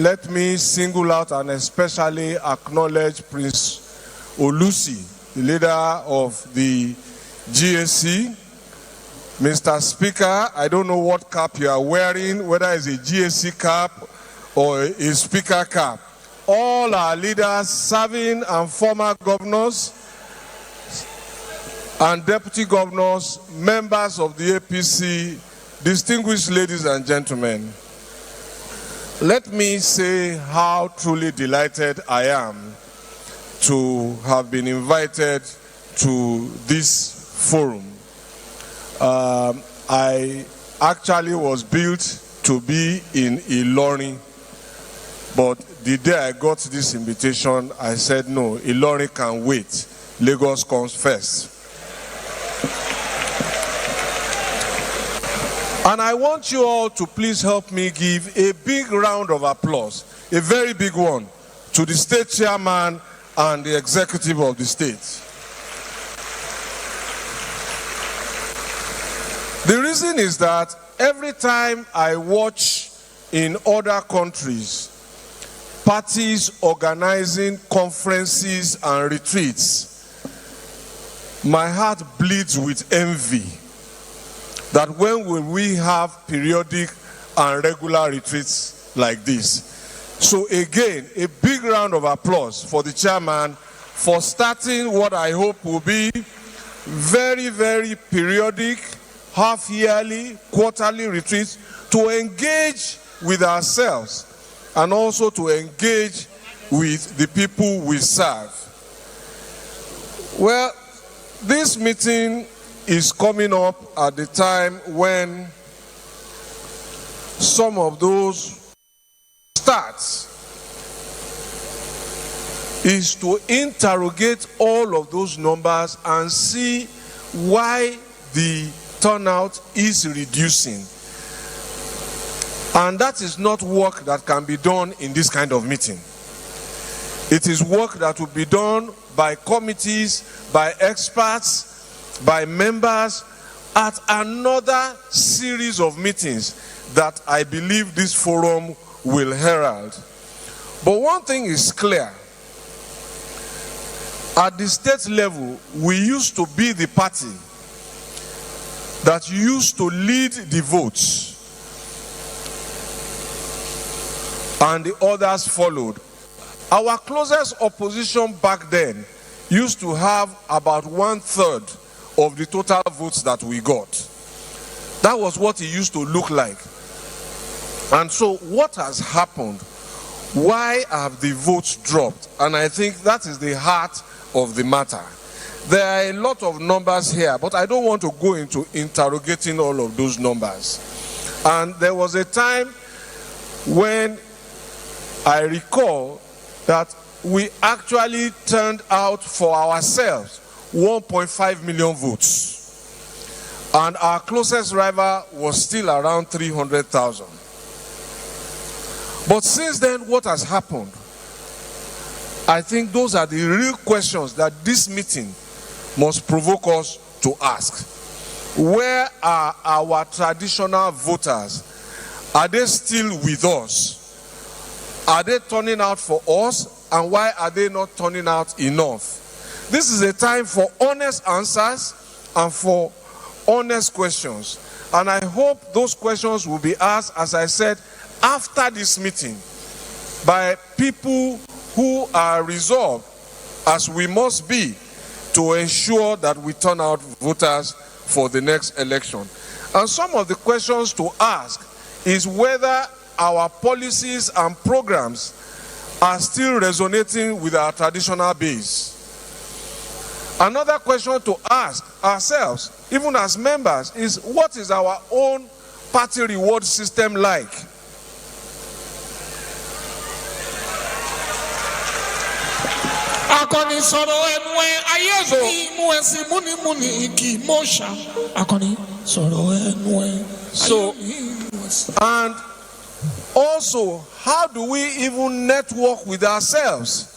let me single out and especially acknowledge Prince Olusi, the leader of the GSC. Mr. Speaker, I don't know what cap you are wearing, whether it's a GSC cap or a speaker cap. All our leaders, serving and former governors and deputy governors, members of the APC, distinguished ladies and gentlemen, let me say how truly delighted I am to have been invited to this forum. I actually was built to be in Ilorin, but the day I got this invitation, I said, no, Ilorin can wait. Lagos comes first. And I want you all to please help me give a big round of applause, a very big one, to the state chairman and the executive of the state. The reason is that every time I watch in other countries parties organizing conferences and retreats, my heart bleeds with envy that when will we have periodic and regular retreats like this. So again, a big round of applause for the chairman for starting what I hope will be very, very periodic, half-yearly, quarterly retreats to engage with ourselves and also to engage with the people we serve. Well, this meeting is coming up at the time when some of those stats is to interrogate all of those numbers and see why the turnout is reducing. And that is not work that can be done in this kind of meeting. It is work that will be done by committees, by experts, by members at another series of meetings that I believe this forum will herald. But one thing is clear. At the state level, we used to be the party that used to lead the votes, and the others followed. Our closest opposition back then used to have about 1/3 of the total votes that we got. That was what it used to look like. And so what has happened? Why have the votes dropped? And I think that is the heart of the matter. There are a lot of numbers here, but I don't want to go into interrogating all of those numbers. And there was a time when I recall that we actually turned out for ourselves 1.5 million votes. And our closest rival was still around 300,000. But since then, what has happened? I think those are the real questions that this meeting must provoke us to ask. Where are our traditional voters? Are they still with us? Are they turning out for us? And why are they not turning out enough? This is a time for honest answers and for honest questions. And I hope those questions will be asked, as I said, after this meeting by people who are resolved, as we must be, to ensure that we turn out voters for the next election. And some of the questions to ask is whether our policies and programs are still resonating with our traditional base. Another question to ask ourselves, even as members, is what is our own party reward system like? So, and also, how do we even network with ourselves?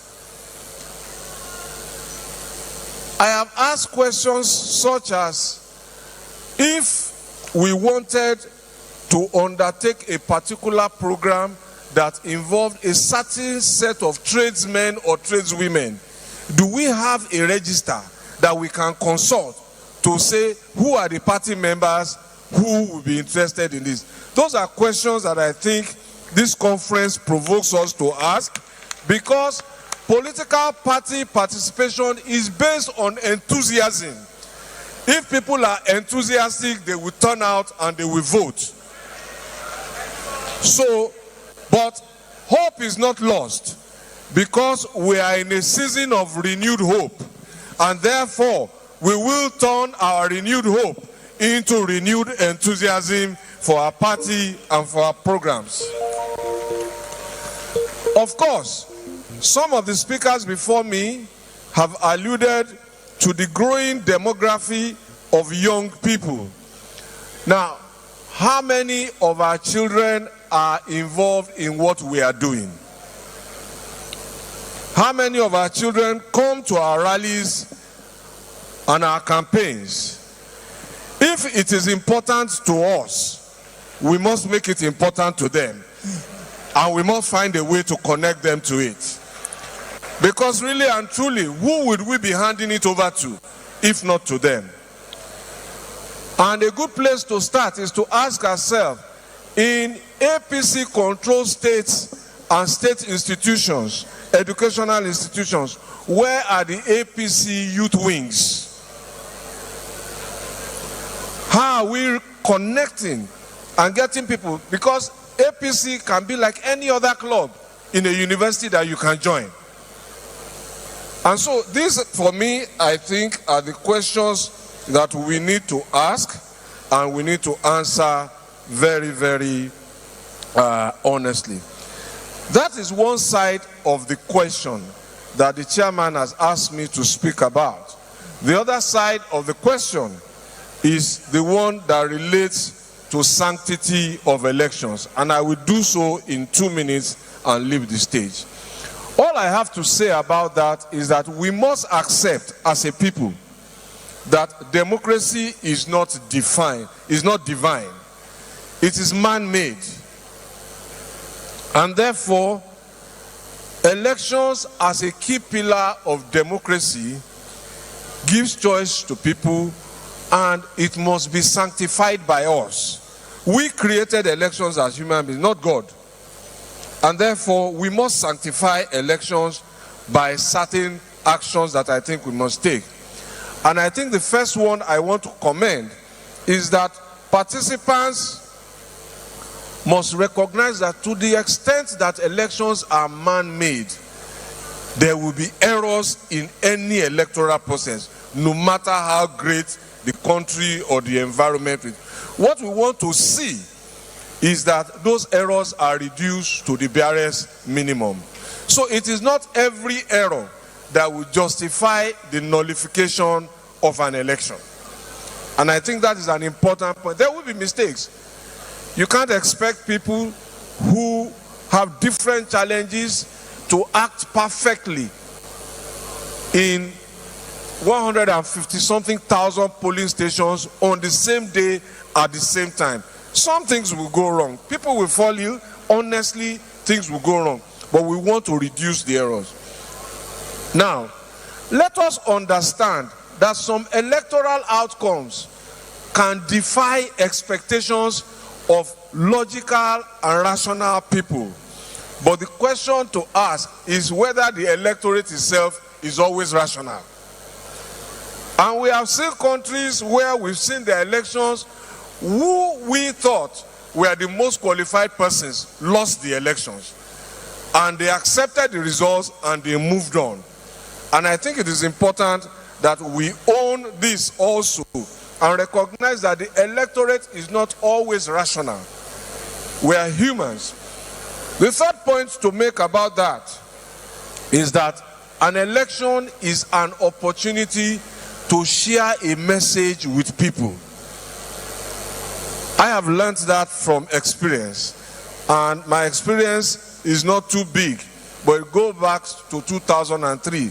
I have asked questions such as, if we wanted to undertake a particular program that involved a certain set of tradesmen or tradeswomen, do we have a register that we can consult to say who are the party members who will be interested in this? Those are questions that I think this conference provokes us to ask, because political party participation is based on enthusiasm. If people are enthusiastic, they will turn out and they will vote. So, but hope is not lost, because we are in a season of renewed hope, and therefore we will turn our renewed hope into renewed enthusiasm for our party and for our programs. Of course, some of the speakers before me have alluded to the growing demography of young people. Now, how many of our children are involved in what we are doing? How many of our children come to our rallies and our campaigns? If it is important to us, we must make it important to them, and we must find a way to connect them to it. Because really and truly, who would we be handing it over to if not to them? And a good place to start is to ask ourselves, in APC controlled states and state institutions, educational institutions, where are the APC youth wings? How are we connecting and getting people? Because APC can be like any other club in a university that you can join. And so these, for me, I think are the questions that we need to ask and we need to answer very, very honestly. That is one side of the question that the chairman has asked me to speak about. The other side of the question is the one that relates to sanctity of elections, and I will do so in 2 minutes and leave the stage. All I have to say about that is that we must accept as a people that democracy is not defined, is not divine. It is man-made. And therefore, elections as a key pillar of democracy gives choice to people, and it must be sanctified by us. We created elections as human beings, not God. And therefore, we must sanctify elections by certain actions that I think we must take. And I think the first one I want to commend is that participants must recognize that to the extent that elections are man-made, there will be errors in any electoral process, no matter how great the country or the environment is. What we want to see is that those errors are reduced to the barest minimum. So it is not every error that will justify the nullification of an election. And I think that is an important point. There will be mistakes. You can't expect people who have different challenges to act perfectly in 150-something thousand polling stations on the same day at the same time. Some things will go wrong. People will fall ill. Honestly, things will go wrong. But we want to reduce the errors. Now, let us understand that some electoral outcomes can defy expectations of logical and rational people. But the question to ask is whether the electorate itself is always rational. And we have seen countries where we've seen the elections, who we thought were the most qualified persons lost the elections. And they accepted the results and they moved on. And I think it is important that we own this also and recognize that the electorate is not always rational. We are humans. The third point to make about that is that an election is an opportunity to share a message with people. I have learned that from experience, and my experience is not too big, but it goes back to 2003.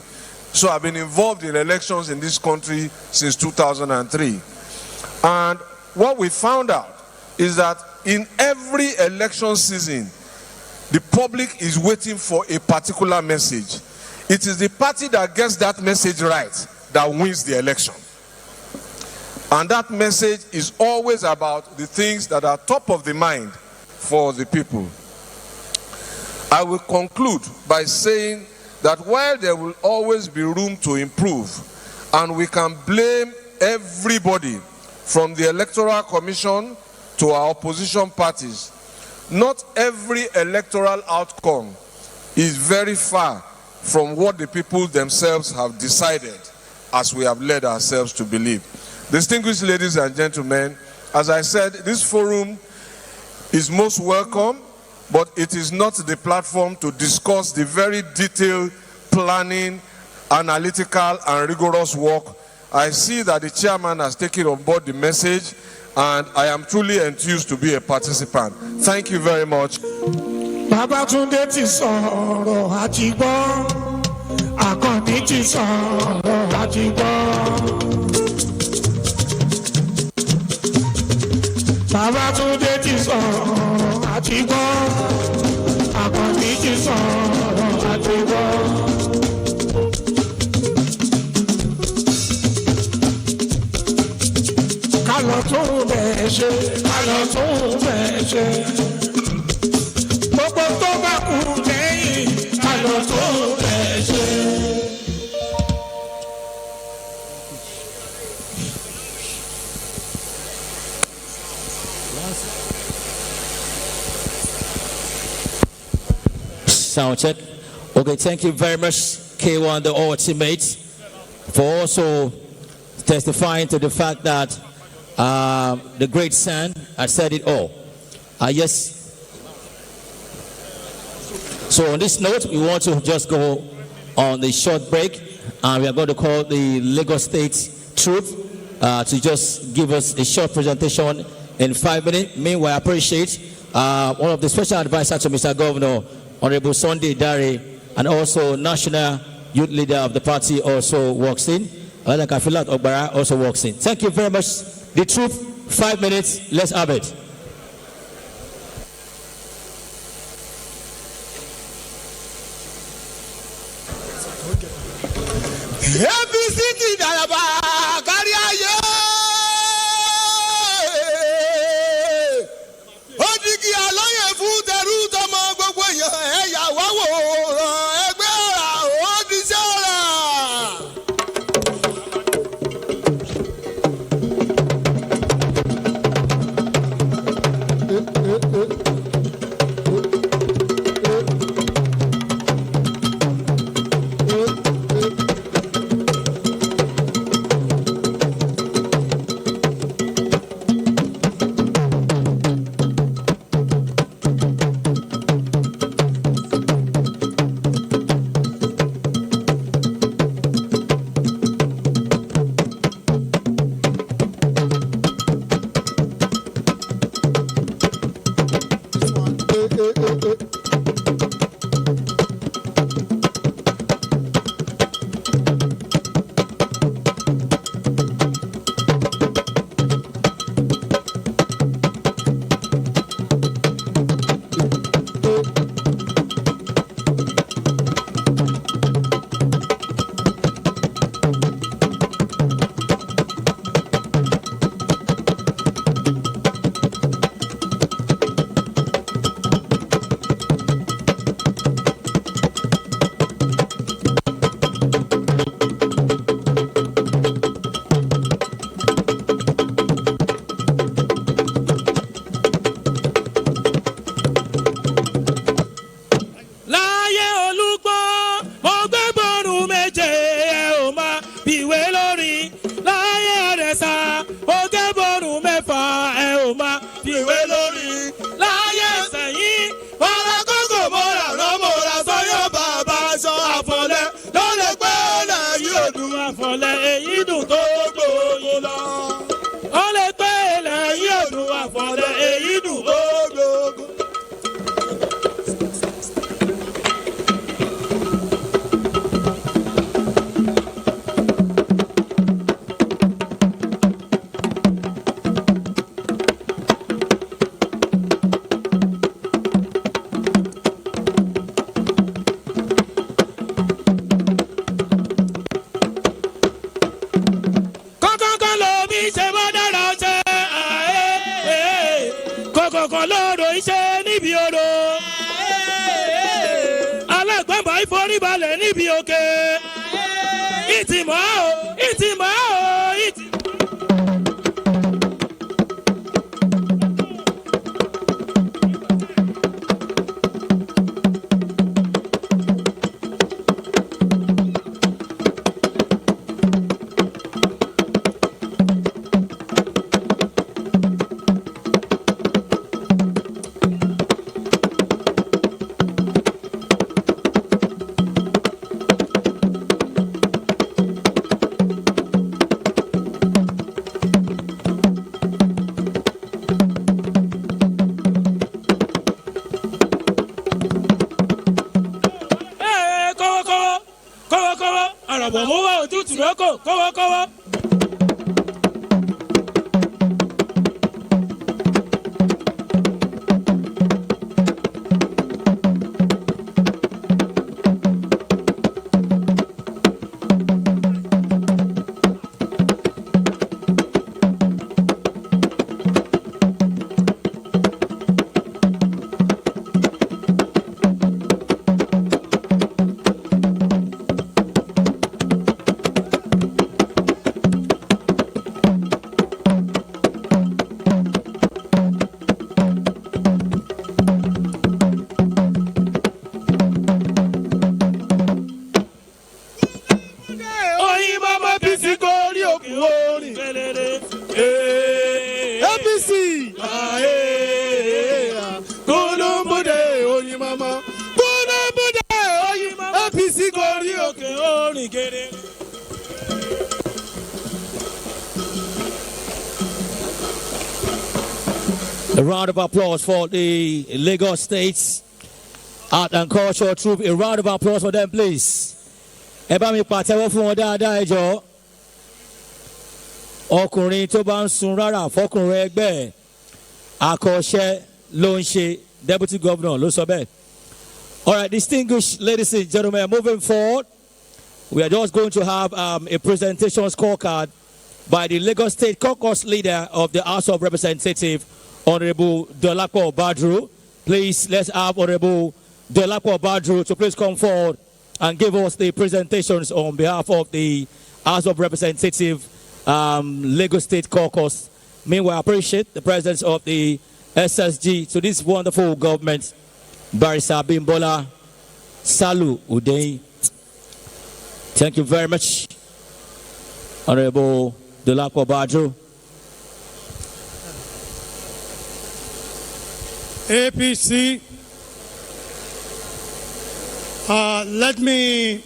So I've been involved in elections in this country since 2003. And what we found out is that in every election season, the public is waiting for a particular message. It is the party that gets that message right that wins the election. And that message is always about the things that are top of the mind for the people. I will conclude by saying that while there will always be room to improve, and we can blame everybody from the Electoral Commission to our opposition parties, not every electoral outcome is very far from what the people themselves have decided, as we have led ourselves to believe. Distinguished ladies and gentlemen, as I said, this forum is most welcome, but it is not the platform to discuss the very detailed planning, analytical and rigorous work. I see that the chairman has taken on board the message, and I am truly enthused to be a participant. Thank you very much. Babatunde ti sọ̀rọ̀ àti gbọ́, Àkànní ti sọ̀rọ̀ àti gbọ́. Babatunde ti sọ̀rọ̀ àti gbọ́, Àkànní ti sọ̀rọ̀ àti gbọ́. Kálọ̀ tún bẹ̀ ṣe, kálọ̀ tún bẹ̀ ṣe. Gbogbo tó bá kù lẹ́yìn, kálọ̀ tún bẹ̀ ṣe. Sound check. Okay, thank you very much, K1, the ultimate, for also testifying to the fact that the great son had said it all. Yes. So on this note, we want to just go on the short break, and we are going to call the Lagos State Troop to just give us a short presentation in 5 minutes. Meanwhile, I appreciate one of the special advisors to Mr. Governor, Honorable Sunday Dare, and also National Youth Leader of the party also walks in. Kafilat Ogbara also walks in. Thank you very much. The Troop, 5 minutes. Let's have it. Ìkọ̀kọ̀ lóòrò iṣẹ́ níbi odò. Alágbàmbá ìforíbalẹ̀ níbi òkè. Ìtìmọ̀ o, ìtìmọ̀ o, ìtìmọ̀. Àràbọ̀ mú wá òtútù lóko kọ́wọ́kọ́wọ́. A round of applause for the Lagos State Art and Culture Troupe. A round of applause for them, please. Ẹ bá mi pàtẹ́wọ́ fún wọn dáadáa ẹ jọ̀ọ́. Ọkùnrin tó bá ń sun rárá fọkùnrin ẹgbẹ́ àkọ́ṣẹ́ ló ń ṣe. Deputy Governor ló sọ bẹ́ẹ̀. All right, distinguished ladies and gentlemen, moving forward, we are just going to have a presentation scorecard by the Lagos State caucus leader of the House of Representatives, Honorable Dolapo Badru. Please, let's have Honorable Dolapo Badru to please come forward and give us the presentations on behalf of the House of Representatives Lagos State caucus. Meanwhile, I appreciate the presence of the SSG to this wonderful government, Barrister Bimbola Salu Udei. Thank you very much, Honorable Dolapo Badru. APC, let me,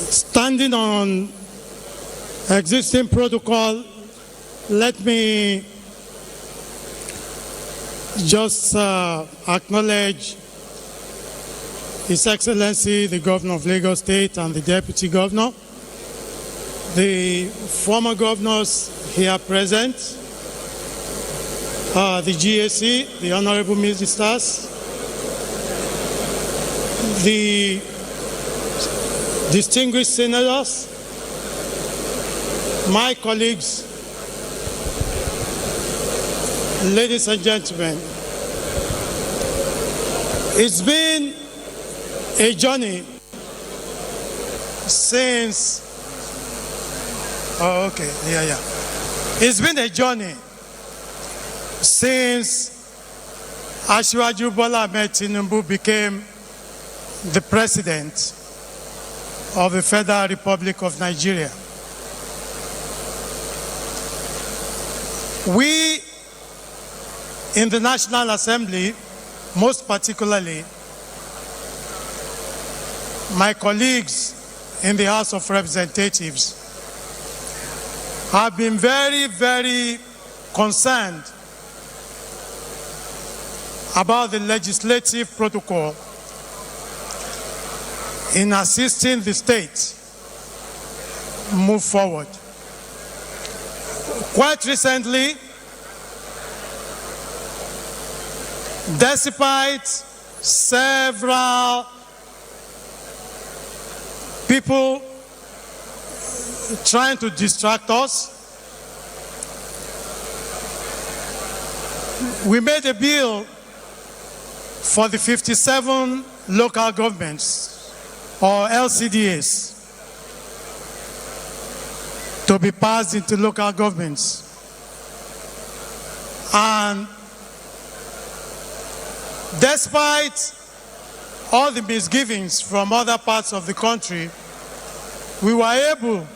standing on existing protocol, let me just acknowledge His Excellency, the Governor of Lagos State and the Deputy Governor, the former governors here present, the GAC, the Honorable Ministers, the distinguished senators, my colleagues, ladies and gentlemen. It's been a journey since, It's been a journey since Asiwaju Bola Ahmed Tinubu became the president of the Federal Republic of Nigeria. We in the National Assembly, most particularly my colleagues in the House of Representatives, have been very, very concerned about the legislative protocol in assisting the state move forward. Quite recently, despite several people trying to distract us, we made a bill for the 57 local governments, or LCDAs, to be passed into local governments. And despite all the misgivings from other parts of the country, we were able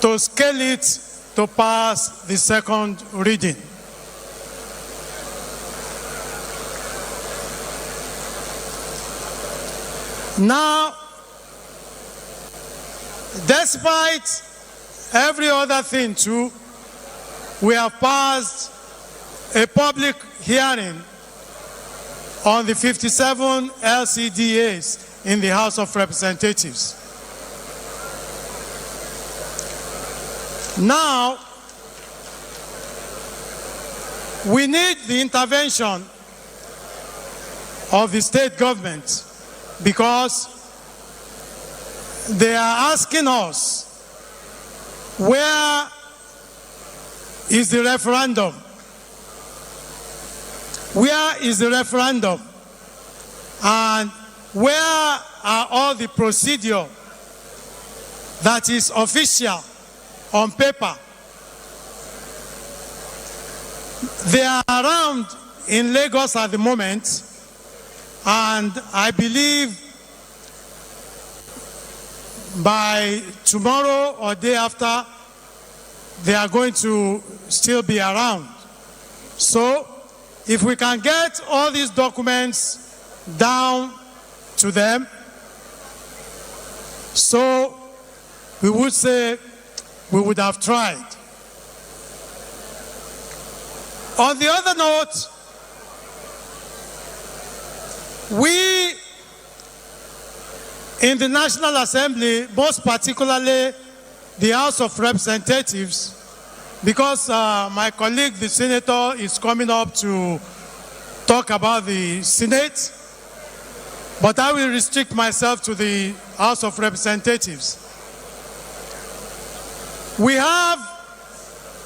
to scale it to pass the second reading. Now, despite every other thing too, we have passed a public hearing on the 57 LCDAs in the House of Representatives. Now, we need the intervention of the state government because they are asking us, where is the referendum? Where is the referendum? And where are all the procedure that is official on paper? They are around in Lagos at the moment, and I believe by tomorrow or day after, they are going to still be around. So, if we can get all these documents down to them, so we would say we would have tried. On the other note, we in the National Assembly, most particularly the House of Representatives, because my colleague, the Senator, is coming up to talk about the Senate, but I will restrict myself to the House of Representatives. We have,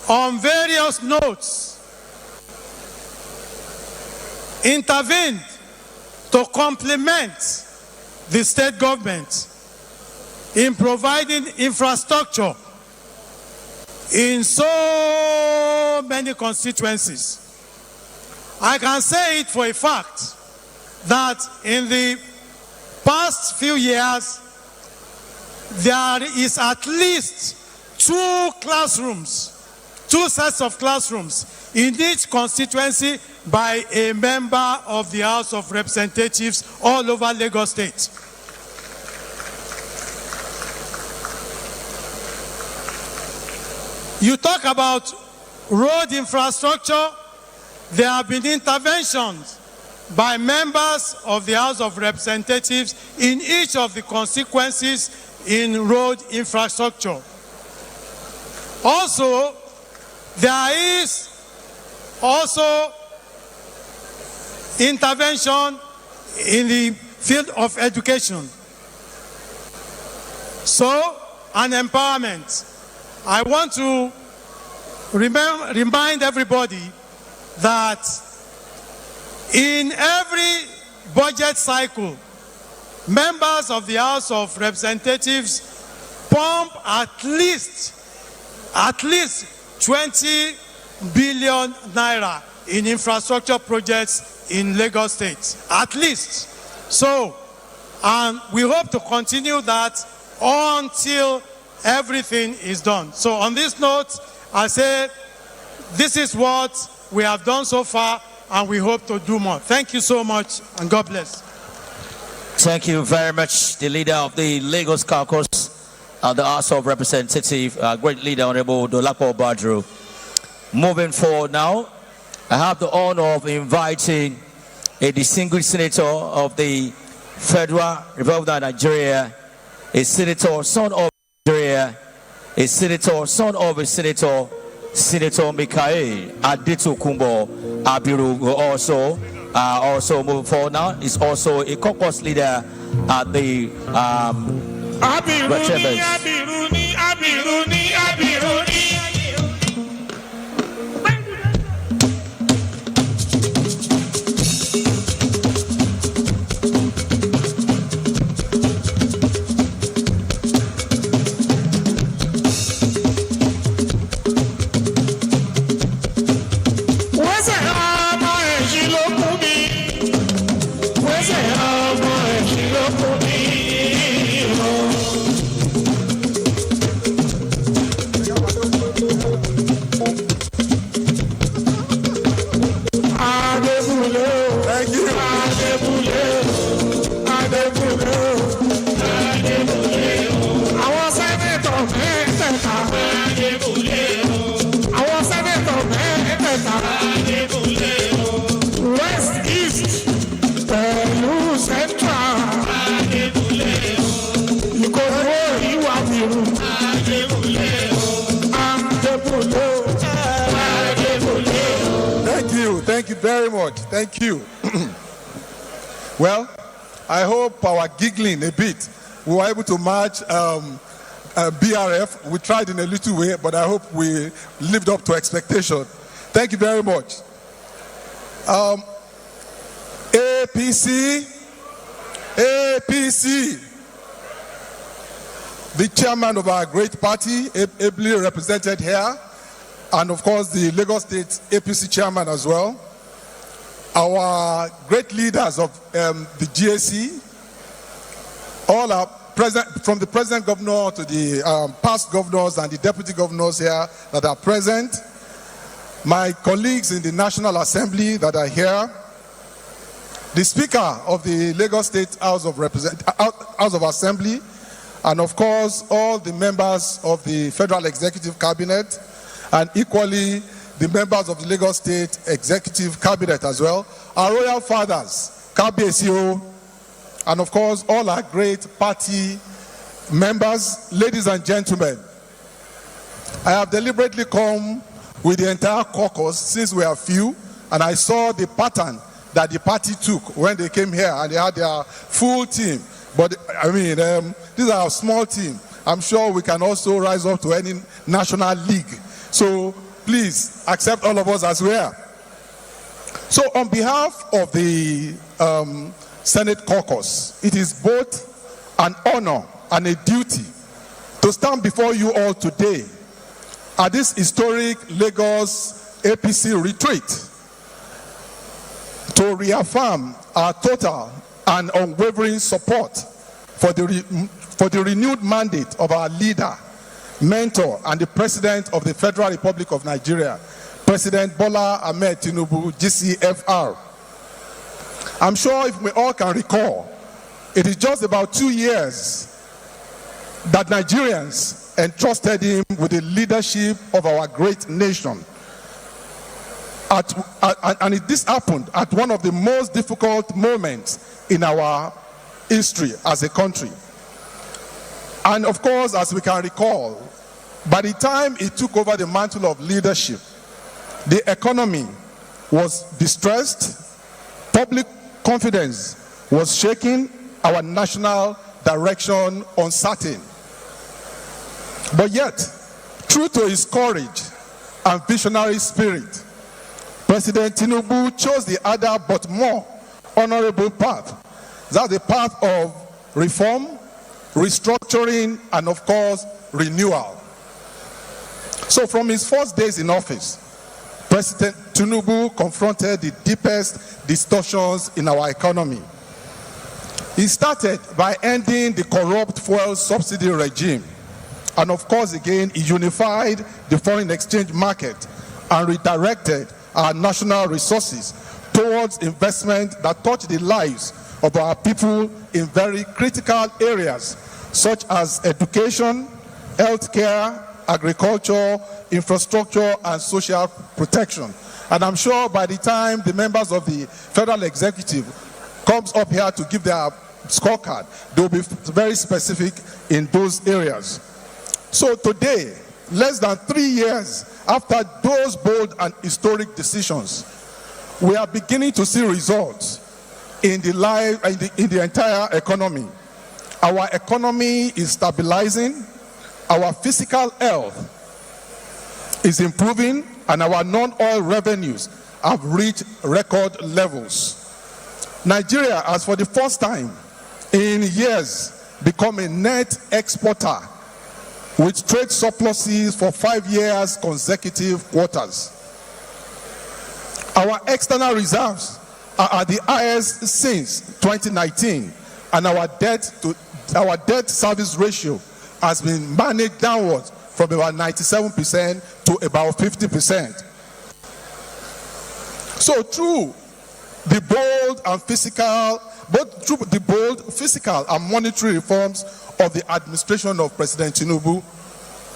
on various notes, intervened to complement the state government in providing infrastructure in so many constituencies. I can say it for a fact that in the past few years, there is at least 2 classrooms, 2 sets of classrooms in each constituency by a member of the House of Representatives all over Lagos State. You talk about road infrastructure, there have been interventions by members of the House of Representatives in each of the constituencies in road infrastructure. Also, there is also intervention in the field of education. So, and empowerment. I want to remind everybody that in every budget cycle, members of the House of Representatives pump at least 20 billion naira in infrastructure projects in Lagos State, at least. So, and we hope to continue that until everything is done. So on this note, I say this is what we have done so far, and we hope to do more. Thank you so much, and God bless. Thank you very much, the leader of the Lagos caucus, the House of Representatives, great leader, Honorable Dolapo Badru. Moving forward now, I have the honor of inviting a distinguished senator of the Federal Republic of Nigeria, a senator, son of Nigeria, a senator, son of a senator, Senator Mikael Adetokunbo Abiru, who also moving forward now, is also a caucus leader at the Thank you very much. Thank you. Well, I hope our giggling a bit, we were able to match BRF. We tried in a little way, but I hope we lived up to expectation. Thank you very much. APC. The chairman of our great party, ably represented here, and of course the Lagos State APC chairman as well. Our great leaders of the GAC, all are present, from the present governor to the past governors and the deputy governors here that are present. My colleagues in the National Assembly that are here, the Speaker of the Lagos State House of Assembly, and of course all the members of the Federal Executive Cabinet, and equally the members of the Lagos State Executive Cabinet as well, our royal fathers, KBSO, and of course all our great party members, ladies and gentlemen. I have deliberately come with the entire caucus since we are few, and I saw the pattern that the party took when they came here and they had their full team. But I mean, these are a small team. I'm sure we can also rise up to any national league. So please accept all of us as we are. So on behalf of the Senate caucus, it is both an honor and a duty to stand before you all today at this historic Lagos APC retreat to reaffirm our total and unwavering support for the renewed mandate of our leader, mentor, and the President of the Federal Republic of Nigeria, President Bola Ahmed Tinubu, GCFR. I'm sure if we all can recall, it is just about 2 years that Nigerians entrusted him with the leadership of our great nation. And this happened at one of the most difficult moments in our history as a country. And of course, as we can recall, by the time he took over the mantle of leadership, the economy was distressed, public confidence was shaking, our national direction uncertain. But yet, true to his courage and visionary spirit, President Tinubu chose the other but more honorable path. That's the path of reform, restructuring, and of course, renewal. So from his first days in office, President Tinubu confronted the deepest distortions in our economy. He started by ending the corrupt fuel subsidy regime. And of course, again, he unified the foreign exchange market and redirected our national resources towards investment that touch the lives of our people in very critical areas such as education, healthcare, agriculture, infrastructure, and social protection. And I'm sure by the time the members of the Federal Executive comes up here to give their scorecard, they will be very specific in those areas. So today, less than 3 years after those bold and historic decisions, we are beginning to see results in the entire economy. Our economy is stabilizing, our physical health is improving, and our non-oil revenues have reached record levels. Nigeria has for the first time in years become a net exporter with trade surpluses for 5 years consecutive quarters. Our external reserves are at the highest since 2019, and our debt service ratio has been managed downwards from about 97% to about 50%. So through the bold physical and monetary reforms of the administration of President Tinubu,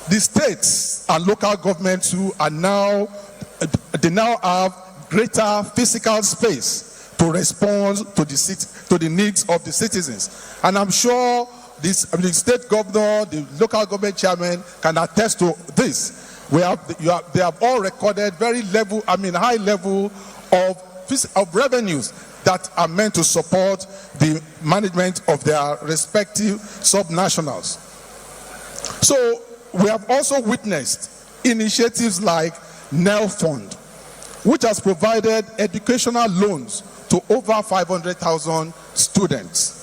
the states and local governments who are now have greater physical space to respond to the needs of the citizens. And I'm sure the state governor, the local government chairman can attest to this. They have all recorded high level of revenues that are meant to support the management of their respective subnationals. So we have also witnessed initiatives like NEL Fund, which has provided educational loans to over 500,000 students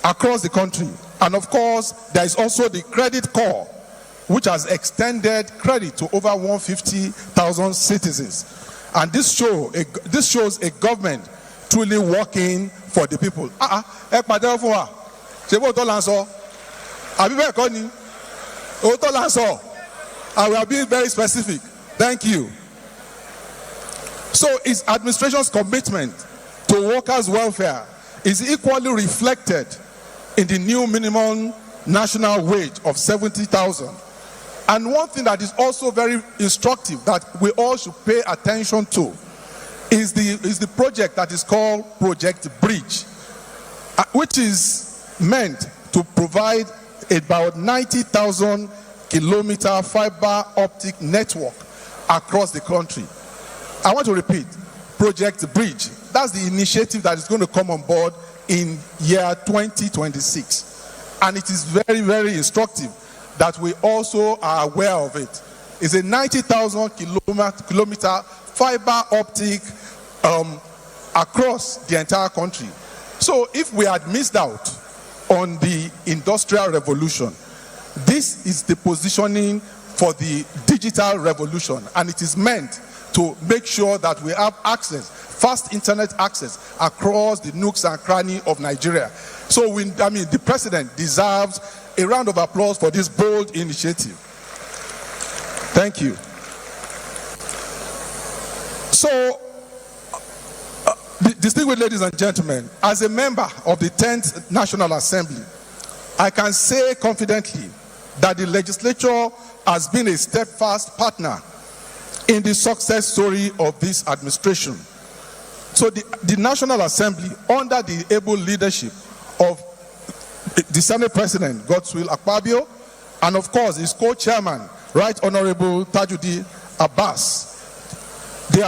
across the country. And of course, there is also the Credit Corps, which has extended credit to over 150,000 citizens. And this shows a government truly working for the people. And we are being very specific. Thank you. So its administration's commitment to workers' welfare is equally reflected in the new minimum national wage of 70,000. And one thing that is also very instructive that we all should pay attention to is the project that is called Project Bridge, which is meant to provide about 90,000 kilometer fiber optic network across the country. I want to repeat, Project Bridge. That's the initiative that is going to come on board in year 2026. And it is very, very instructive that we also are aware of it. It's a 90,000 kilometer fiber optic across the entire country. So if we had missed out on the industrial revolution, this is the positioning for the digital revolution, and it is meant to make sure that we have access, fast internet access across the nooks and crannies of Nigeria. So the president deserves a round of applause for this bold initiative. Thank you. So, distinguished ladies and gentlemen, as a member of the 10th National Assembly, I can say confidently that the legislature has been a steadfast partner in the success story of this administration. So the National Assembly, under the able leadership of the Senate President, Godswill Akpabio, and of course his co-chairman, Right Honorable Tajuddin Abbas, they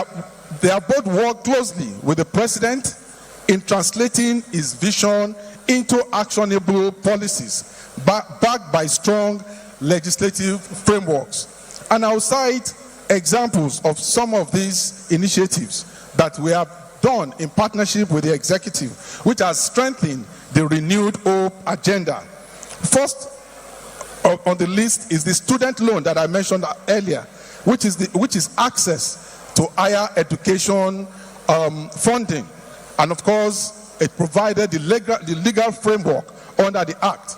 have both worked closely with the President in translating his vision into actionable policies backed by strong legislative frameworks. And I'll cite examples of some of these initiatives that we have done in partnership with the executive, which has strengthened the renewed hope agenda. First on the list is the student loan that I mentioned earlier, which is access to higher education funding. And of course, it provided the legal framework under the Act.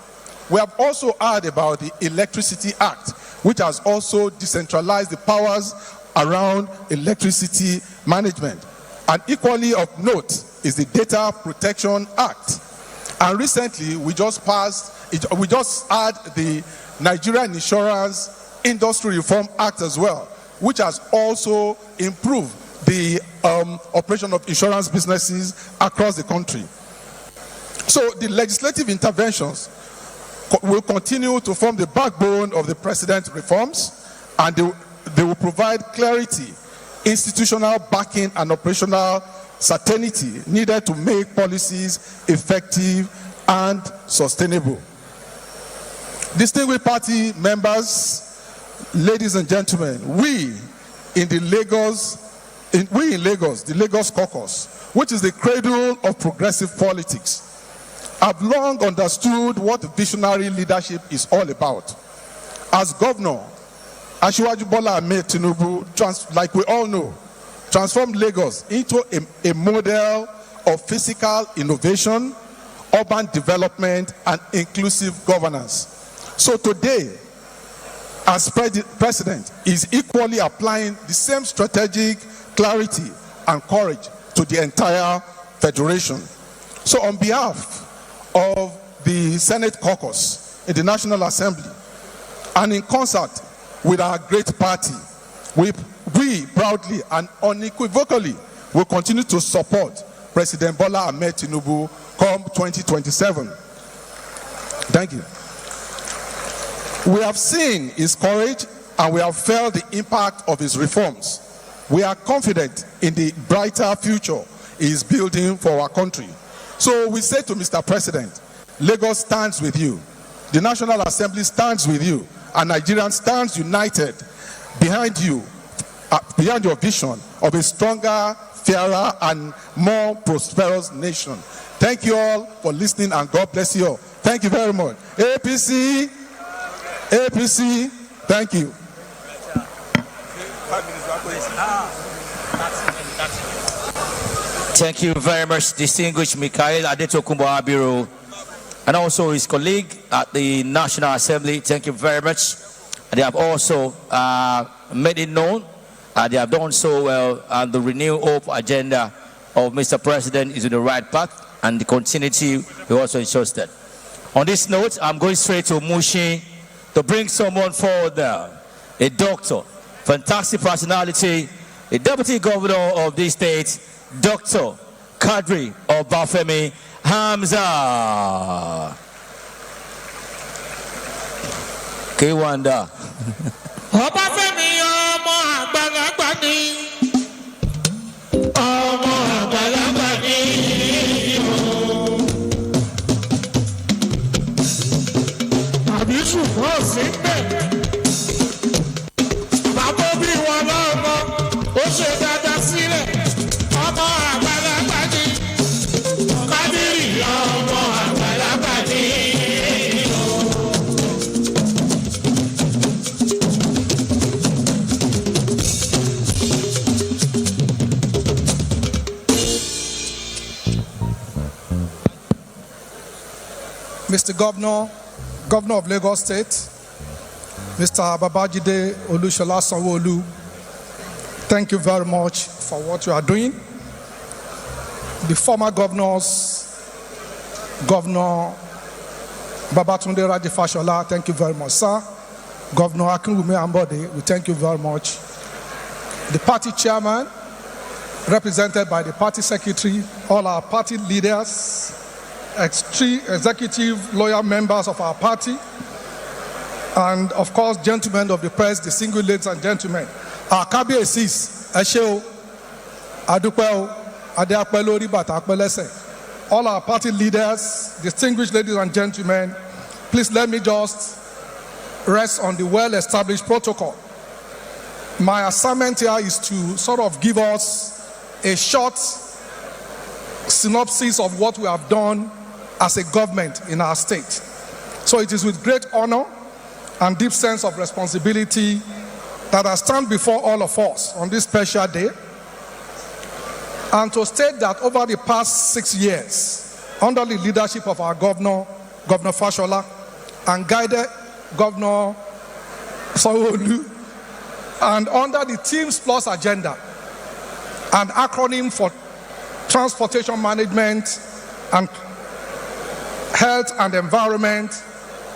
We have also heard about the Electricity Act, which has also decentralized the powers around electricity management. And equally of note is the Data Protection Act. And recently, we just had the Nigerian Insurance Industry Reform Act as well, which has also improved the operation of insurance businesses across the country. So the legislative interventions will continue to form the backbone of the president's reforms, and they will provide clarity, institutional backing, and operational certainty needed to make policies effective and sustainable. Distinguished party members, ladies and gentlemen, we in Lagos, the Lagos caucus, which is the cradle of progressive politics, have long understood what visionary leadership is all about. As governor, Asiwaju Bola Ahmed Tinubu, like we all know, transformed Lagos into a model of physical innovation, urban development, and inclusive governance. So today, as president, is equally applying the same strategic clarity and courage to the entire federation. So on behalf of the Senate caucus in the National Assembly, and in concert with our great party, we proudly and unequivocally will continue to support President Bola Ahmed Tinubu come 2027. Thank you. We have seen his courage and we have felt the impact of his reforms. we are confident in the brighter future he is building for our country. So we say to Mr. President, Lagos stands with you, the National Assembly stands with you, and Nigeria stands united behind you, behind your vision of a stronger, fairer, and more prosperous nation. Thank you all for listening, and God bless you all. Thank you very much. APC, APC, thank you. Thank you very much, distinguished Mikhail Adetokunbo Abiru, and also his colleague at the National Assembly. Thank you very much. They have also made it known. They have done so well, and the Renew Hope agenda of Mr. President is in the right path, and the continuity will also ensure that. On this note, I'm going straight to Mushin to bring someone forward there, a doctor, fantastic personality, a deputy governor of this state, Dr. Kadri Obafemi Hamza. Kwanda. Obafemi ọmọ àgbàlagbà ni. Ọmọ àgbàlagbà ni. Àbí ṣùgbọ́n sí bẹ́ẹ̀. Bàbá bí wọn lọ́mọ, ó ṣe dáadáa sílẹ̀. Ọmọ àgbàlagbà ni. Kádìrì ọmọ àgbàlagbà ni. Mr. Governor, Governor of Lagos State, Mr. Babajide Olusola Sanwo-Olu, thank you very much for what you are doing. The former governors, Governor Babatunde Raji Fashola, thank you very much, sir. Governor Akinwumi Ambode, we thank you very much. The party chairman, represented by the party secretary, all our party leaders, executive loyal members of our party, and of course, gentlemen of the press, distinguished ladies and gentlemen. Our Kabiyesi's, Esheo, Adupeo, Adeapelori Bata Apelese, all our party leaders, distinguished ladies and gentlemen, please let me just rest on the well-established protocol. My assignment here is to sort of give us a short synopsis of what we have done as a government in our state. So it is with great honor and deep sense of responsibility that I stand before all of us on this special day and to state that over the past 6 years, under the leadership of our governor, Governor Fashola, and guided Governor Sanwo-Olu, and under the Teams Plus agenda, an acronym for transportation management and health and environment,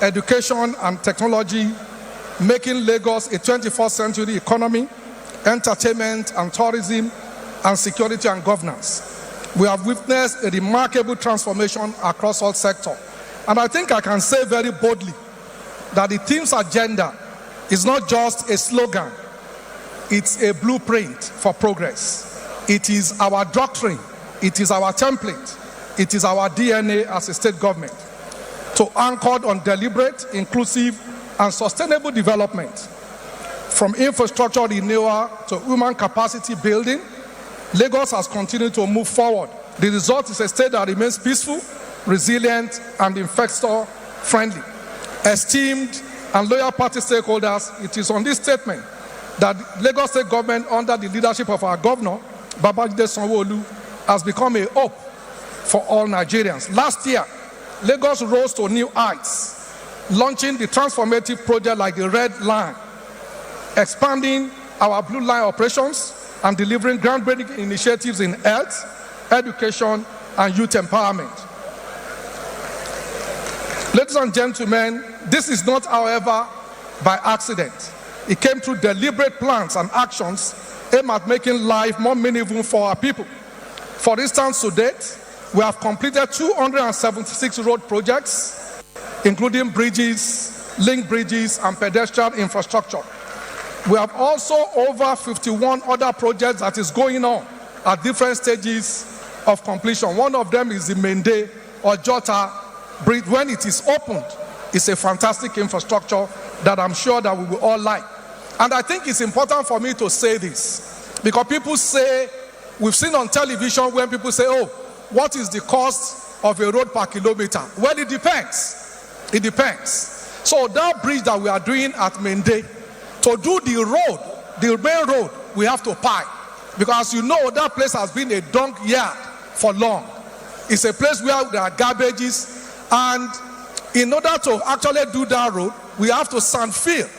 education and technology, making Lagos a 21st century economy, entertainment and tourism, and security and governance. We have witnessed a remarkable transformation across all sectors. And I think I can say very boldly that the team's agenda is not just a slogan, it's a blueprint for progress. It is our doctrine, it is our template, it is our DNA as a state government to anchor on deliberate, inclusive, and sustainable development. From infrastructure renewal to human capacity building, Lagos has continued to move forward. The result is a state that remains peaceful, resilient, and investor-friendly. Esteemed and loyal party stakeholders, it is on this statement that Lagos State government, under the leadership of our governor, Babajide Sanwo-Olu, has become a hope for all Nigerians. Last year, Lagos rose to new heights, launching the transformative project like the Red Line, expanding our Blue Line operations, and delivering groundbreaking initiatives in health, education, and youth empowerment. Ladies and gentlemen, this is not, however, by accident. It came through deliberate plans and actions aimed at making life more meaningful for our people. For instance, to date, we have completed 276 road projects, including bridges, link bridges, and pedestrian infrastructure. We have also over 51 other projects that is going on at different stages of completion. One of them is the Mende or Jota Bridge. When it is opened, it's a fantastic infrastructure that I'm sure that we will all like. And I think it's important for me to say this, because people say, we've seen on television when people say, oh, what is the cost of a road per kilometer? Well, it depends. It depends. So that bridge that we are doing at Mende, to do the road, the main road, we have to pay. Because you know that place has been a dump yard for long. It's a place where there are garbages, and in order to actually do that road, we have to sand fill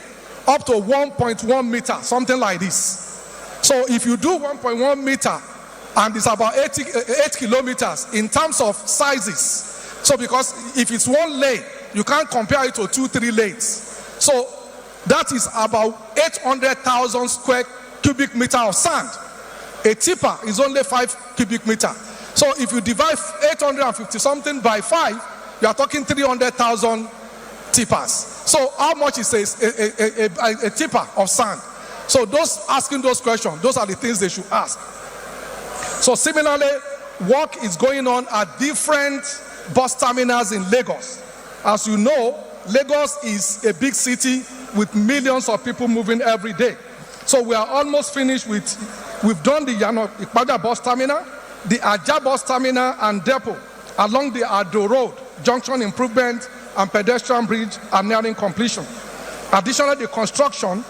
up to 1.1 meter, something like this. So if you do 1.1 meter, and it's about 8 kilometers in terms of sizes. So because if it's one lane, you can't compare it to 2-3 lanes. So that is about 800,000 square cubic meter of sand. A tipper is only 5 cubic meter. So if you divide 850 something by 5, you are talking 300,000 tippers. So how much is a tipper of sand? So those asking those questions, those are the things they should ask. So similarly, work is going on at different bus terminals in Lagos. As you know, Lagos is a big city with millions of people moving every day. So we are almost finished with, we've done the Ipaja bus terminal, the Aja bus terminal and depot along the Ado Road, junction improvement and pedestrian bridge are nearing completion. Additionally, the construction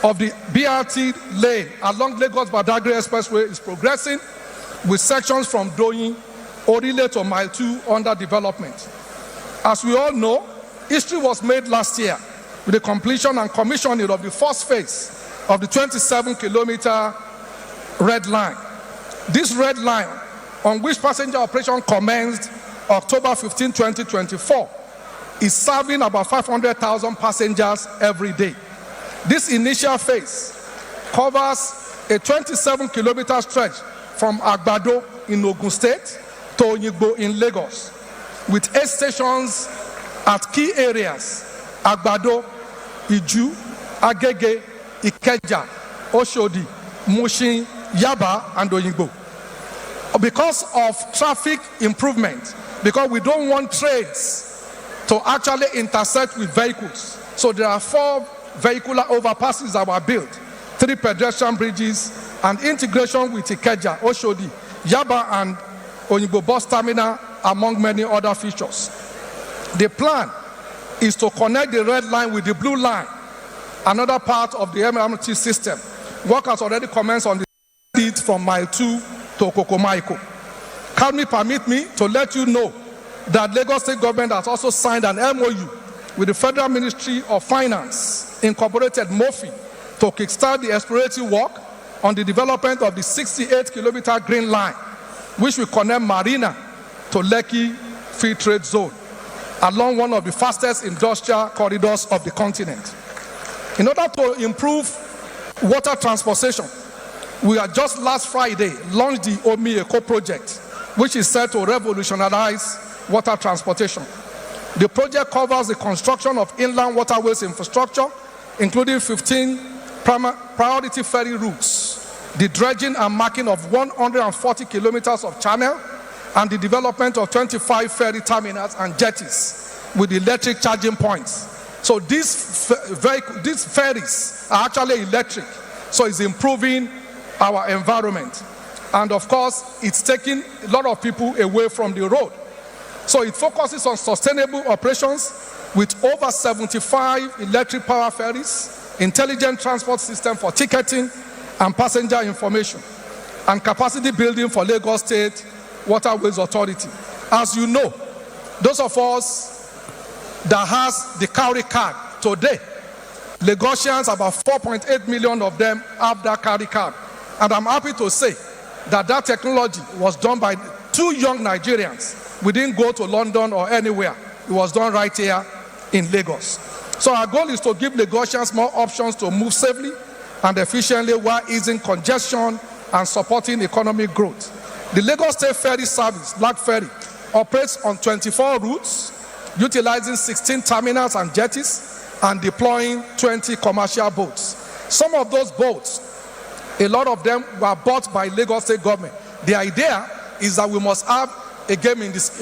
of the BRT lane along Lagos-Badagry Expressway is progressing, with sections from Doyin, Orile to Mile 2 under development. As we all know, history was made last year with the completion and commissioning of the first phase of the 27-kilometer red line. This red line, on which passenger operation commenced October 15, 2024, is serving about 500,000 passengers every day. This initial phase covers a 27-kilometer stretch from Agbado in Ogun State to Onyigbo in Lagos, with 8 stations at key areas: Agbado, Iju, Agege, Ikeja, Oshodi, Mushin, Yaba, and Onyigbo. Because of traffic improvement, because we don't want trains to actually intersect with vehicles, so there are 4 vehicular overpasses that were built, 3 pedestrian bridges, and integration with Ikeja, Oshodi, Yaba, and Onyigbo bus terminal, among many other features. The plan is to connect the red line with the blue line, another part of the MRT system. Work has already commenced on the street from Mile 2 to Kokomaiko. Kindly permit me to let you know that Lagos State Government has also signed an MOU with the Federal Ministry of Finance, Incorporated MOFI, to kickstart the exploratory work on the development of the 68-kilometer green line, which will connect Marina to Lekki Free Trade Zone, along one of the fastest industrial corridors of the continent. In order to improve water transportation, we have just last Friday launched the Omi Eco project, which is set to revolutionize water transportation. The project covers the construction of inland waterways infrastructure, including 15 priority ferry routes, the dredging and marking of 140 kilometers of channel, and the development of 25 ferry terminals and jetties with electric charging points. So these ferries are actually electric, so it's improving our environment. And of course, it's taking a lot of people away from the road. So it focuses on sustainable operations with over 75 electric power ferries, intelligent transport system for ticketing and passenger information, and capacity building for Lagos State Waterways Authority. As you know, those of us that has the Cowrie card today, Lagosians, about 4.8 million of them have that Cowrie card. And I'm happy to say that that technology was done by 2 young Nigerians. We didn't go to London or anywhere. It was done right here in Lagos. So our goal is to give Lagosians more options to move safely and efficiently while easing congestion and supporting economic growth. The Lagos State Ferry Service, Black Ferry, operates on 24 routes, utilizing 16 terminals and jetties, and deploying 20 commercial boats. Some of those boats, a lot of them were bought by Lagos State government. The idea is that we must have a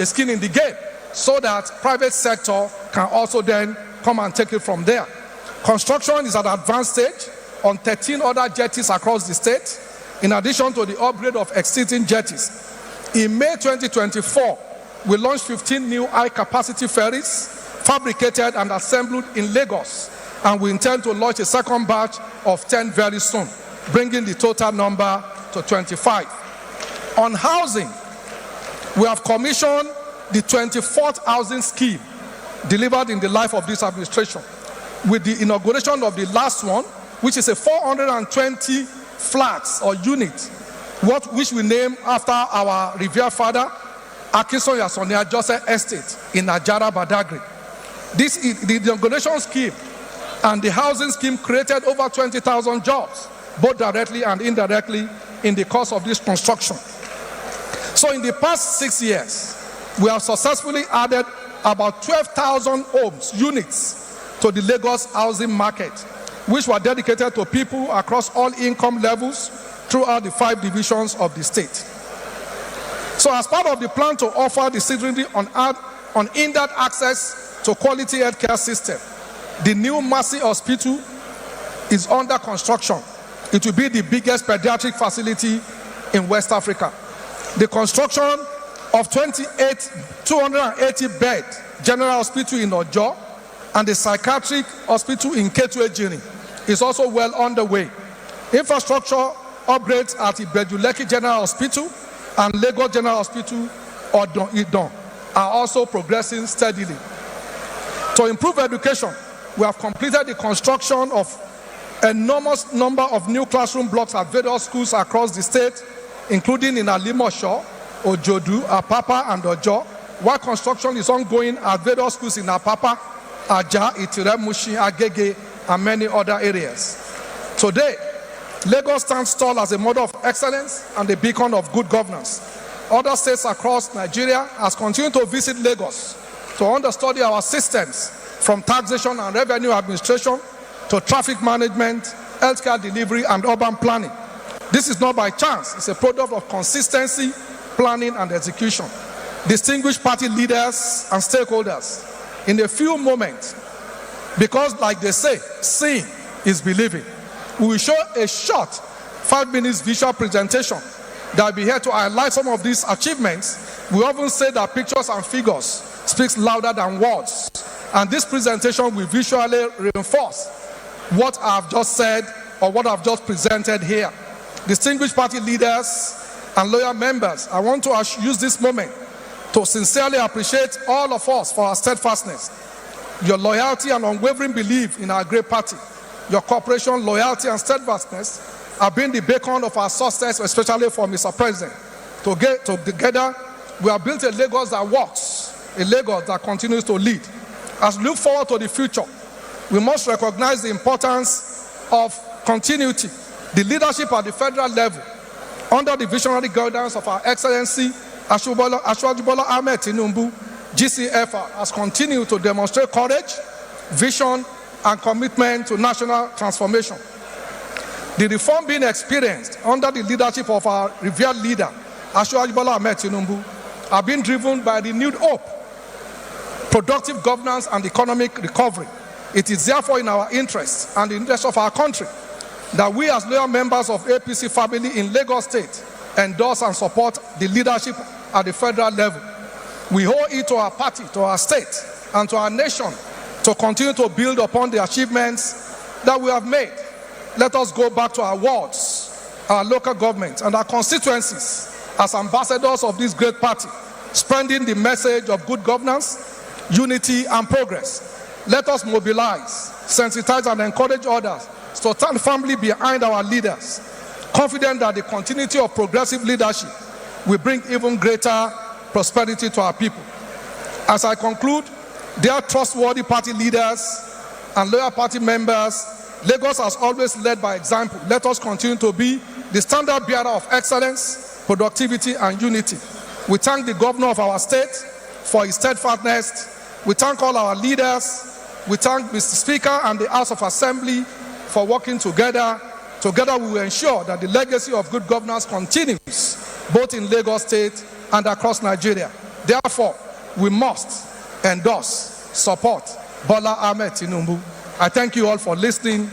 skin in the game so that private sector can also then come and take it from there. Construction is at an advanced stage on 13 other jetties across the state, in addition to the upgrade of existing jetties. In May 2024, we launched 15 new high-capacity ferries fabricated and assembled in Lagos, and we intend to launch a second batch of 10 very soon, bringing the total number to 25. On housing, we have commissioned the 24th housing scheme delivered in the life of this administration, with the inauguration of the last one, which is a 420 flats or units, which we named after our revered father, Akinson Yasonia Joseph Estate in Ajara, Badagry. This is the inauguration scheme, and the housing scheme created over 20,000 jobs, both directly and indirectly, in the course of this construction. So in the past 6 years, we have successfully added about 12,000 homes, units, to the Lagos housing market, which were dedicated to people across all income levels throughout the 5 divisions of the state. So as part of the plan to offer the citizenry unhindered access to quality healthcare system, the new Mercy Hospital is under construction. It will be the biggest pediatric facility in West Africa. The construction of 280-bed general hospital in Ojo and the psychiatric hospital in Ketu Ejini is also well underway. Infrastructure upgrades at Ibejuleki General Hospital and Lagos General Hospital Idon are also progressing steadily. To improve education, we have completed the construction of an enormous number of new classroom blocks at various schools across the state, including in Alimosho, Ojodu, Apapa, and Ojo, while construction is ongoing at various schools in Apapa, Aja, Itire, Mushi, Agege, and many other areas. Today, Lagos stands tall as a model of excellence and a beacon of good governance. Other states across Nigeria has continued to visit Lagos to understudy our systems, from taxation and revenue administration to traffic management, healthcare delivery, and urban planning. This is not by chance. It's a product of consistency, planning, and execution. Distinguished party leaders and stakeholders, in a few moments, because like they say, seeing is believing, we will show a short 5 minutes visual presentation that will be here to highlight some of these achievements. We often say that pictures and figures speak louder than words, and this presentation will visually reinforce what I've just said or what I've just presented here. Distinguished party leaders and loyal members, I want to use this moment to sincerely appreciate all of us for our steadfastness, your loyalty and unwavering belief in our great party. Your cooperation, loyalty, and steadfastness have been the beacon of our success, especially for Mr. President. Together, we have built a Lagos that works, a Lagos that continues to lead. As we look forward to the future, we must recognize the importance of continuity. The leadership at the federal level, under the visionary guidance of our Excellency Asiwaju Bola Ahmed Tinubu, GCFR, has continued to demonstrate courage, vision, and commitment to national transformation. The reform being experienced under the leadership of our revered leader, Asiwaju Bola Ahmed Tinubu, have been driven by renewed hope, productive governance, and economic recovery. It is therefore in our interest and the interest of our country that we as loyal members of APC family in Lagos State endorse and support the leadership at the federal level. We owe it to our party, to our state, and to our nation to continue to build upon the achievements that we have made. Let us go back to our wards, our local government, and our constituencies as ambassadors of this great party, spreading the message of good governance, unity, and progress. Let us mobilize, sensitize, and encourage others to stand firmly behind our leaders, confident that the continuity of progressive leadership will bring even greater prosperity to our people. As I conclude, dear trustworthy party leaders and loyal party members, Lagos has always led by example. Let us continue to be the standard bearer of excellence, productivity, and unity. We thank the governor of our state for his steadfastness. We thank all our leaders. We thank Mr. Speaker and the House of Assembly for working together. Together we will ensure that the legacy of good governance continues both in Lagos State and across Nigeria. Therefore, we must endorse, support Bola Ahmed Tinubu. I thank you all for listening.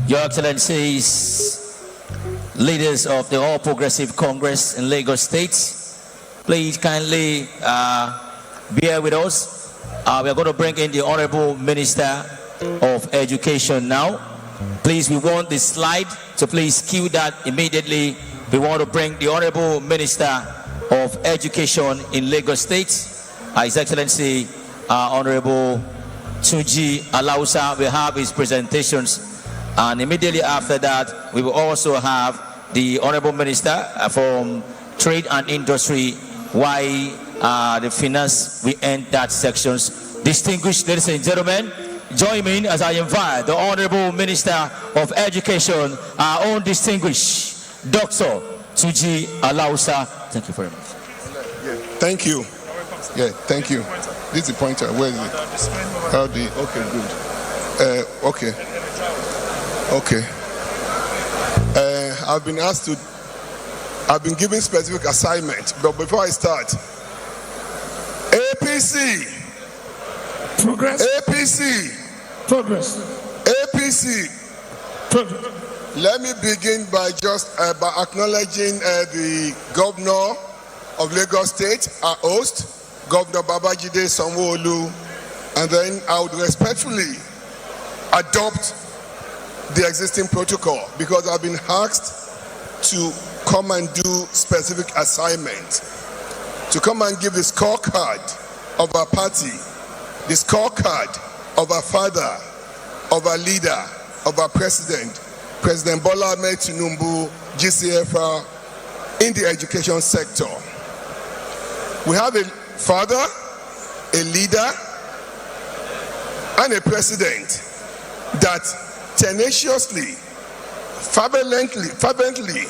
Your Excellencies, leaders of the All Progressive Congress in Lagos State, please kindly bear with us. We are going to bring in the Honorable Minister of Education now. Please, we want the slide, so please cue that immediately. We want to bring the Honorable Minister of Education in Lagos State, His Excellency Honorable Tunji Alausa will have his presentations. And immediately after that, we will also have the Honorable Minister from Trade and Industry, while the Finance will end that sections. Distinguished ladies and gentlemen, join me as I invite the Honorable Minister of Education, our own distinguished Dr. Tunji Alausa. Thank you very much. Thank you. Yeah, thank you. This is the pointer. Where is it? Okay, good. Okay. I've been given specific assignment, but before I start, APC, Progress. APC, Progress. APC. Progress. Let me begin by just by acknowledging the Governor of Lagos State, our host, Governor Babajide Sanwo-Olu, and then I would respectfully adopt the existing protocol because I've been asked to come and do specific assignments, to come and give the scorecard of our party, the scorecard of our father, of our leader, of our president, President Bola Ahmed Tinubu, GCFR, in the education sector. We have a father, a leader, and a president that tenaciously, fervently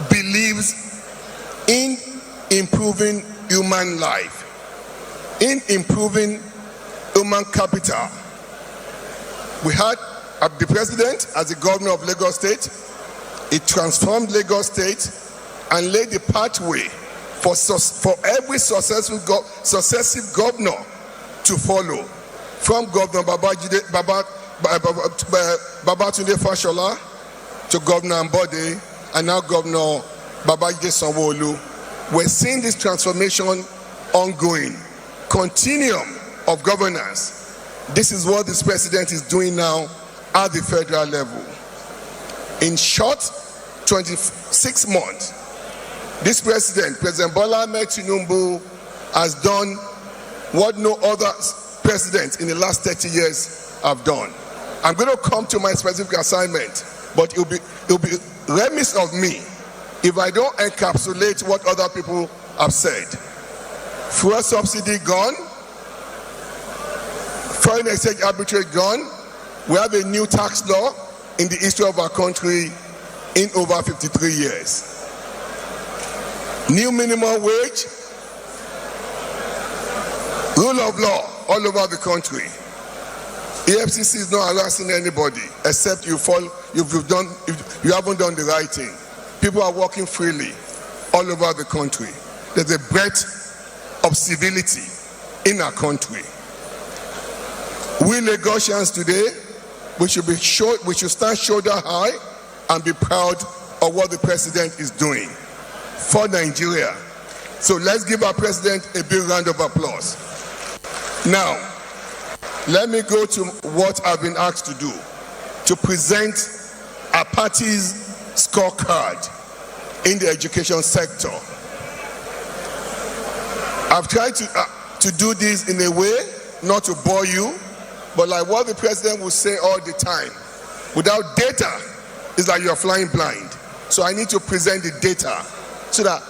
believes in improving human life, in improving human capital. We had the president as the governor of Lagos State. He transformed Lagos State and laid the pathway for every successive governor to follow, from Governor Babatunde Fashola to Governor Ambode and now Governor Babajide Sanwo-Olu. We're seeing this transformation ongoing, continuum of governance. This is what this president is doing now at the federal level. In short, 26 months, this president, President Bola Ahmed Tinubu, has done what no other president in the last 30 years have done. I'm going to come to my specific assignment, but it'll be remiss of me if I don't encapsulate what other people have said. Fuel subsidy gone, foreign exchange arbitrage gone. We have a new tax law in the history of our country in over 53 years. New minimum wage, rule of law all over the country. EFCC is not harassing anybody except you haven't done the right thing. People are working freely all over the country. There's a breadth of civility in our country. We Lagosians today, we should stand shoulder high and be proud of what the president is doing for Nigeria. So let's give our president a big round of applause. Now, let me go to what I've been asked to do, to present our party's scorecard in the education sector. I've tried to do this in a way not to bore you, but like what the president will say all the time, without data, it's like you're flying blind. So I need to present the data so that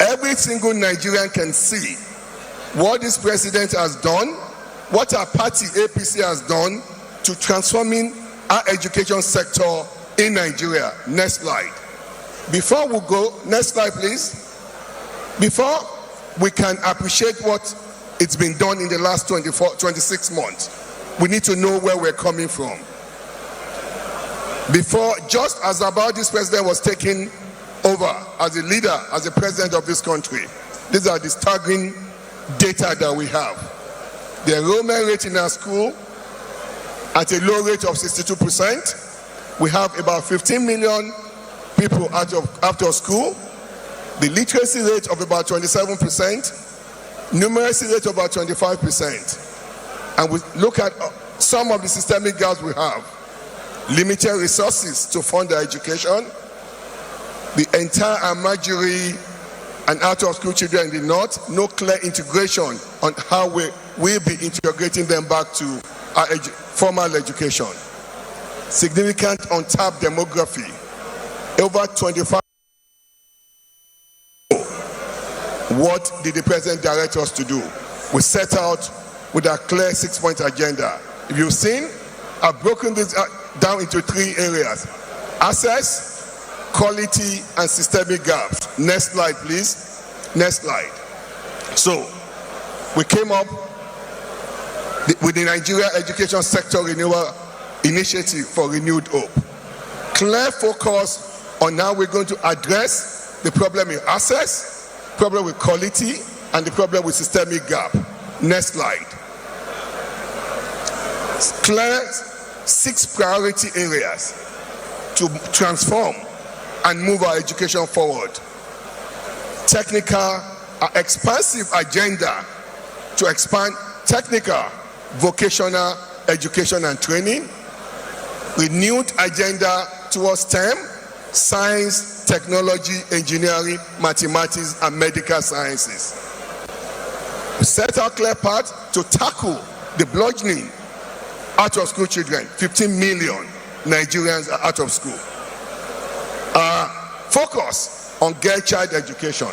every single Nigerian can see what this president has done, what our party APC has done to transforming our education sector in Nigeria. Next slide. Before we go, next slide please. Before we can appreciate what it's been done in the last 26 months, we need to know where we're coming from. Before, just as about this president was taking over as a leader, as a president of this country, these are the staggering data that we have. The enrollment rate in our school at a low rate of 62%. We have about 15 million people after school. The literacy rate of about 27%. Numeracy rate of about 25%. And we look at some of the systemic gaps we have. Limited resources to fund their education. The entire Amajiri and out-of-school children in the north, no clear integration on how we will be integrating them back to our formal education. Significant untapped demography. Over 25. What did the president direct us to do? We set out with a clear 6-point agenda. If you've seen, I've broken this down into 3 areas: access, quality, and systemic gaps. Next slide, please. Next slide. So, we came up with the Nigeria Education Sector Renewal Initiative for Renewed Hope. Clear focus on how we're going to address the problem in access, problem with quality, and the problem with systemic gap. Next slide. Clear 6 priority areas to transform and move our education forward. Technical, expansive agenda to expand technical, vocational education and training. Renewed agenda towards STEM, science, technology, engineering, mathematics, and medical sciences. We set our clear path to tackle the bludgeoning out-of-school children. 15 million Nigerians are out of school. Focus on girl child education.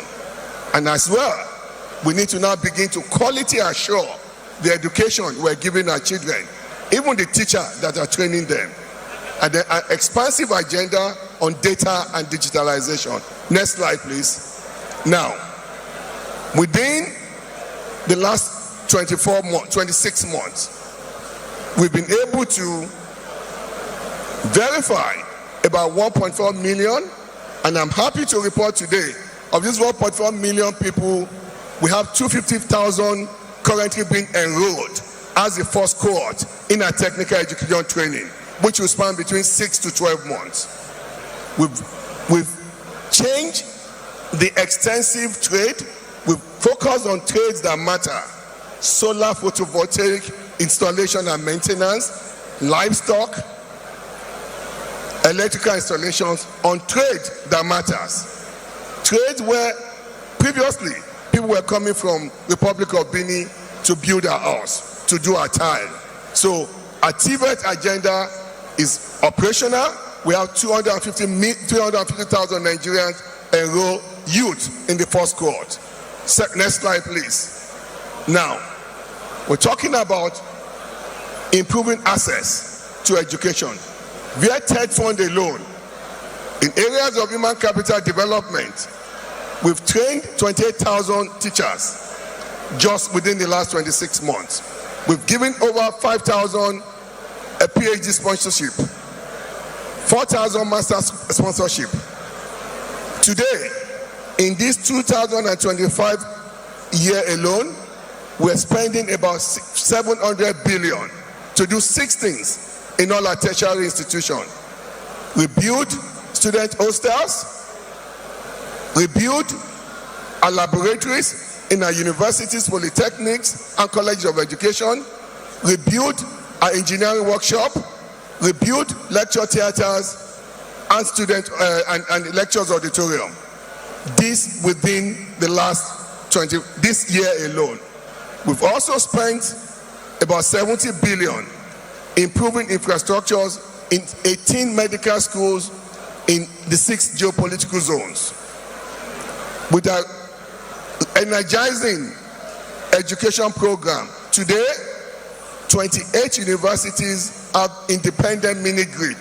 And as well, we need to now begin to quality assure the education we're giving our children, even the teacher that are training them. And then an expansive agenda on data and digitalization. Next slide, please. Now, within the last 26 months, we've been able to verify about 1.4 million, and I'm happy to report today, of these 1.4 million people, we have 250,000 currently being enrolled as the first cohort in our technical education training, which will span between 6 to 12 months. We've changed the extensive trade. We've focused on trades that matter: solar photovoltaic installation and maintenance, livestock, electrical installations, on trade that matters. Trade where previously people were coming from Republic of Benin to build our house, to do our tile. So our TVET agenda is operational. We have 350,000 Nigerians enroll youth in the first cohort. Next slide, please. Now, we're talking about improving access to education via TED fund alone. In areas of human capital development, we've trained 28,000 teachers just within the last 26 months. We've given over 5,000 a PhD sponsorship, 4,000 master's sponsorship. Today, in this 2025 year alone, we're spending about 700 billion to do 6 things in all our tertiary institutions. We build student hostels, rebuild our laboratories in our universities, polytechnics, and colleges of education, rebuild our engineering workshop, rebuild lecture theaters and student and lectures auditorium. This within the last this year alone. We've also spent about 70 billion improving infrastructures in 18 medical schools in the 6 geopolitical zones. With our energizing education program, today 28 universities have independent mini grid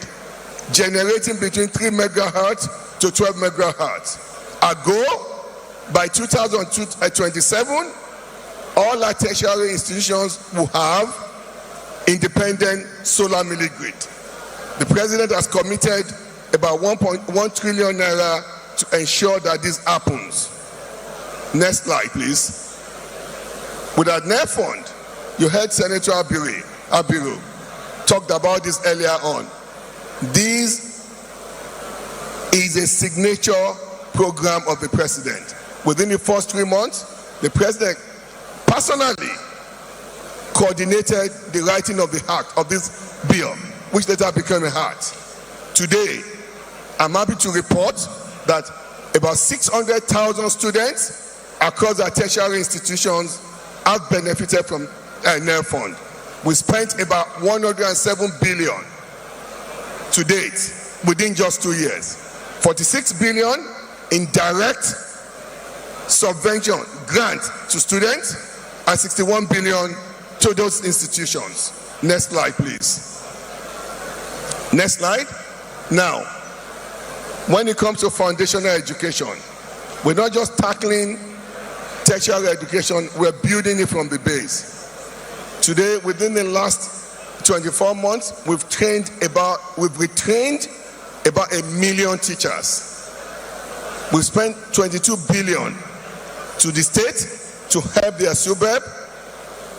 generating between 3 megahertz to 12 megahertz. Our goal, by 2027, all our tertiary institutions will have independent solar mini grid. The president has committed about 1.1 trillion naira to ensure that this happens. Next slide, please. With our NER fund, you heard Senator Abiru talked about this earlier on. This is a signature program of the president. Within the first 3 months, the president personally coordinated the writing of the act of this bill, which later became a act. Today, I'm happy to report that about 600,000 students across our tertiary institutions have benefited from NER fund. We spent about 107 billion to date within just 2 years. 46 billion in direct subvention grant to students and 61 billion to those institutions. Next slide, please. Next slide. Now, when it comes to foundational education, we're not just tackling tertiary education, we're building it from the base. Today, within the last 24 months, we've retrained about 1 million teachers. We spent 22 billion to the state to help their suburb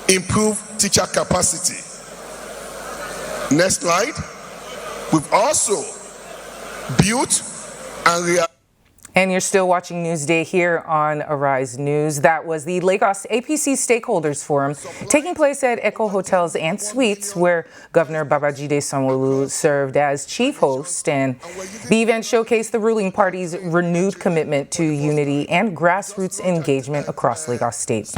improve teacher capacity. Next slide. We've also built and And you're still watching Newsday here on Arise News. That was the Lagos APC Stakeholders Forum taking place at Echo Hotels and Suites, where Governor Babajide Sanwo-Olu served as chief host. And the event showcased the ruling party's renewed commitment to unity and grassroots engagement across Lagos State.